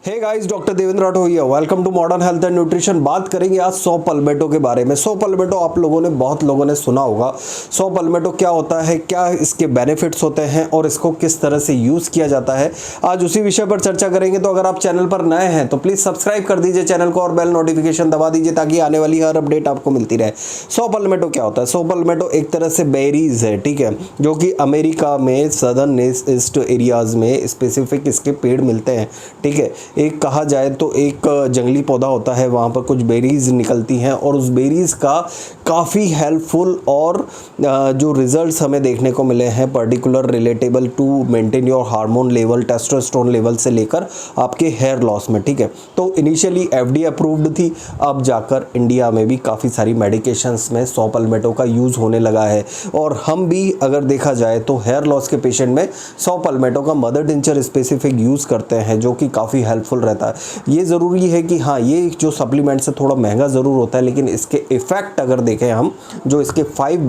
Hey guys, doctor Devendra Rathore here. Welcome to modern health and nutrition. बात करेंगे आज 100 पल्मेटो के बारे में। 100 पल्मेटो आप लोगों ने बहुत लोगों ने सुना होगा। 100 पल्मेटो क्या होता है, क्या इसके बेनिफिट्स होते हैं और इसको किस तरह से यूज़ किया जाता है, आज उसी विषय पर चर्चा करेंगे। तो अगर आप चैनल पर नए हैं तो प्लीज़ सब्सक्राइब कर दीजिए चैनल को और बेल नोटिफिकेशन दबा दीजिए ताकि आने वाली हर अपडेट आपको मिलती रहे। 100 पल्मेटो क्या होता है? 100 पल्मेटो एक तरह से बेरीज है, ठीक है, जो कि अमेरिका में सदर्न ईस्ट एरियाज में स्पेसिफिक इसके पेड़ मिलते हैं, ठीक है। एक कहा जाए तो एक जंगली पौधा होता है, वहाँ पर कुछ बेरीज निकलती हैं और उस बेरीज का काफ़ी हेल्पफुल और जो रिजल्ट्स हमें देखने को मिले हैं particular relatable to maintain your hormone level, testosterone level से लेकर आपके हेयर लॉस में, ठीक है। तो इनिशियली FDA अप्रूव्ड थी, अब जाकर इंडिया में भी काफ़ी सारी मेडिकेशंस में 100 पल्मेटो का यूज़ होने लगा है। और हम भी अगर देखा जाए तो हेयर लॉस के पेशेंट में 100 पल्मेटो का मदर टिंचर स्पेसिफिक यूज़ करते हैं, जो कि काफ़ी हेल्पफुल रहता है। ये ज़रूरी है कि हाँ, ये जो सप्लीमेंट्स है थोड़ा महंगा ज़रूर होता है, लेकिन इसके इफ़ेक्ट अगर देखें हम, जो इसके 5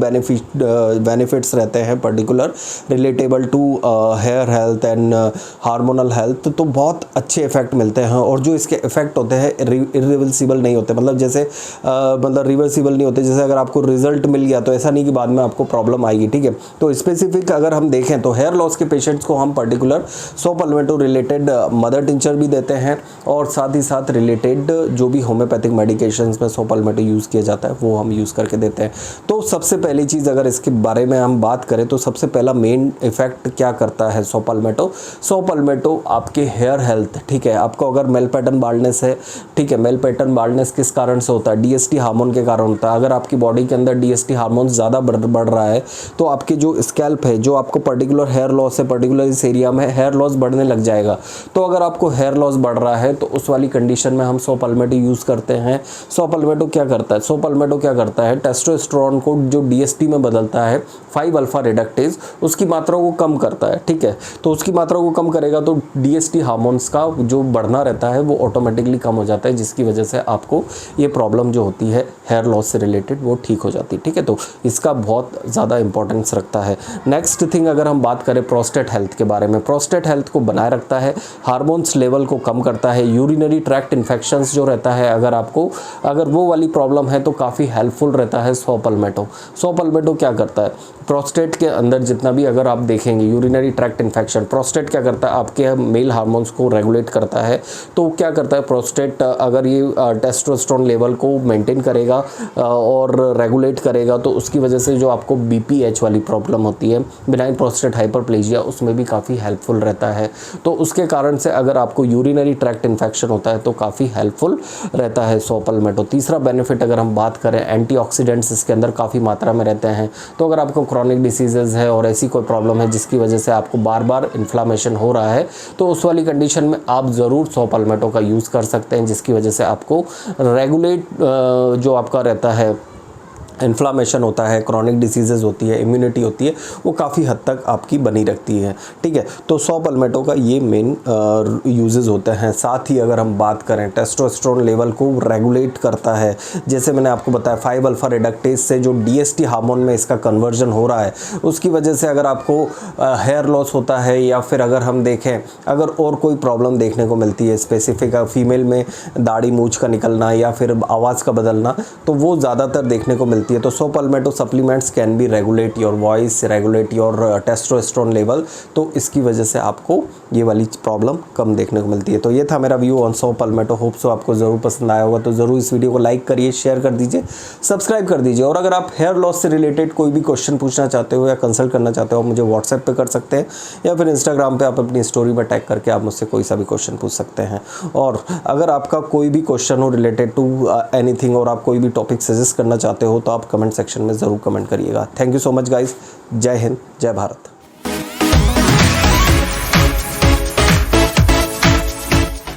बेनिफिट्स रहते हैं particular relatable to hair health and hormonal health, तो बहुत अच्छे इफ़ेक्ट मिलते हैं। और जो इसके इफ़ेक्ट होते हैं इरिवर्सिबल नहीं होते, मतलब जैसे मतलब रिवर्सिबल नहीं होते। जैसे अगर आपको रिजल्ट मिल गया तो ऐसा नहीं कि बाद में आपको प्रॉब्लम आएगी, ठीक है। तो स्पेसिफिक अगर हम देखें तो हेयर लॉस के पेशेंट्स को हम पर्टिकुलर 100 पल्मेटो रिलेटेड मदर टिंचर भी देते हैं और साथ ही साथ रिलेटेड जो भी होम्योपैथिक मेडिकेशंस में 100 पल्मेटो यूज़ किया जाता है वो हम यूज़ करके देते हैं। तो सबसे पहली चीज़ अगर इसके बारे में हम बात करें तो सबसे पहला मेन इफेक्ट क्या करता है 100 पल्मेटो? 100 पल्मेटो आपके हेयर हेल्थ, ठीक है, आपको अगर मेल पैटर्न बाल्डनेस है, ठीक है, मेल पैटर्न बाल्डनेस किस कारण से होता है? DHT हार्मोन के कारण होता है। अगर आपकी बॉडी के अंदर DHT हार्मोन ज़्यादा बढ़ रहा है तो आपके जो स्कैल्प है, जो आपको पर्टिकुलर हेयर लॉस है, पर्टिकुलर इस एरिया में हेयर लॉस बढ़ने लग जाएगा। तो अगर आपको हेयर लॉस बढ़ रहा है तो उस वाली कंडीशन में हम 100 पल्मेटो यूज़ करते हैं। 100 पल्मेटो क्या करता है? 100 पल्मेटो क्या करता है? टेस्टोस्टेरोन को जो DHT में बदलता है 5 अल्फा रिडक्टेज, उसकी मात्रा को कम करता है, ठीक है। तो उसकी मात्रा को कम करेगा तो DHT हार्मोन्स का जो बढ़ना रहता है वो ऑटोमेटिकली कम हो जाता है, जिसकी वजह से आपको ये प्रॉब्लम जो होती है हेयर लॉस से रिलेटेड वो ठीक हो जाती है, ठीक है। तो इसका बहुत ज़्यादा इंपॉर्टेंस रखता है। नेक्स्ट थिंग अगर हम बात करें प्रोस्टेट हेल्थ के बारे में, प्रोस्टेट हेल्थ को बनाए रखता है, हार्मोन्स लेवल को कम करता है, यूरिनरी ट्रैक्ट इन्फेक्शंस जो रहता है अगर वो वाली प्रॉब्लम है तो काफ़ी हेल्पफुल रहता है 100 पल्मेटो। 100 पल्मेटो क्या करता है? प्रोस्टेट के अंदर जितना भी अगर आप देखेंगे यूरिनरी ट्रैक्ट इन्फेक्शन, प्रोस्टेट क्या करता है? आपके मेल हार्मोन्स को रेगुलेट करता है। तो क्या करता है प्रोस्टेट? अगर ये टेस्टोस्टेरोन लेवल को मेंटेन करेगा और रेगुलेट करेगा तो उसकी वजह से जो आपको BPH वाली प्रॉब्लम होती है, बिनाइन प्रोस्टेट हाइपरप्लेजिया, उसमें भी काफ़ी हेल्पफुल रहता है। तो उसके कारण से अगर आपको यूरिनरी ट्रैक्ट इन्फेक्शन होता है तो काफ़ी हेल्पफुल रहता है 100 पल्मेटो। तीसरा बेनिफिट अगर हम बात करें, एंटीऑक्सीडेंट्स इसके अंदर काफ़ी मात्रा में रहते हैं। तो अगर आपको क्रॉनिक डिसीजेज़ है और ऐसी कोई प्रॉब्लम है जिसकी वजह से आपको बार बार इन्फ्लामेशन हो रहा है तो उस वाली कंडीशन में आप ज़रूर 100 पल्मेटो का यूज़ कर सकते हैं, जिसकी वजह से आपको रेगुलेट जो आपका रहता है इन्फ्लामेशन होता है, क्रॉनिक डिसीजेज होती है, इम्यूनिटी होती है, वो काफ़ी हद तक आपकी बनी रखती है, ठीक है। तो 100 पल्मेटो का ये मेन यूजेस होते हैं। साथ ही अगर हम बात करें टेस्टोस्टेरोन लेवल को रेगुलेट करता है, जैसे मैंने आपको बताया 5 अल्फा रिडक्टेज से जो DHT हार्मोन में इसका कन्वर्जन हो रहा है, उसकी वजह से अगर आपको हेयर लॉस होता है या फिर अगर हम देखें अगर और कोई प्रॉब्लम देखने को मिलती है स्पेसिफिक, फीमेल में दाढ़ी मूंछ का निकलना या फिर आवाज़ का बदलना, तो वो ज़्यादातर देखने को मिलती है। तो 100 palmetto supplements can be regulate your voice, regulate your testosterone level, तो इसकी वजह से आपको ये वाली प्रॉब्लम कम देखने को मिलती है। तो ये था मेरा व्यू ऑन 100 पल्मेटो। होप सो आपको ज़रूर पसंद आया होगा। तो ज़रूर इस वीडियो को लाइक करिए, शेयर कर दीजिए, सब्सक्राइब कर दीजिए। और अगर आप हेयर लॉस से रिलेटेड कोई भी क्वेश्चन पूछना चाहते हो या कंसल्ट करना चाहते हो, मुझे व्हाट्सएप पे कर सकते हैं या फिर इंस्टाग्राम पे आप अपनी स्टोरी में टैग करके आप मुझसे कोई सा भी क्वेश्चन पूछ सकते हैं। और अगर आपका कोई भी क्वेश्चन हो रिलेटेड टू एनीथिंग और आप कोई भी टॉपिक सजेस्ट करना चाहते हो तो आप कमेंट सेक्शन में ज़रूर कमेंट करिएगा। Thank you so much guys. जय हिंद, जय भारत।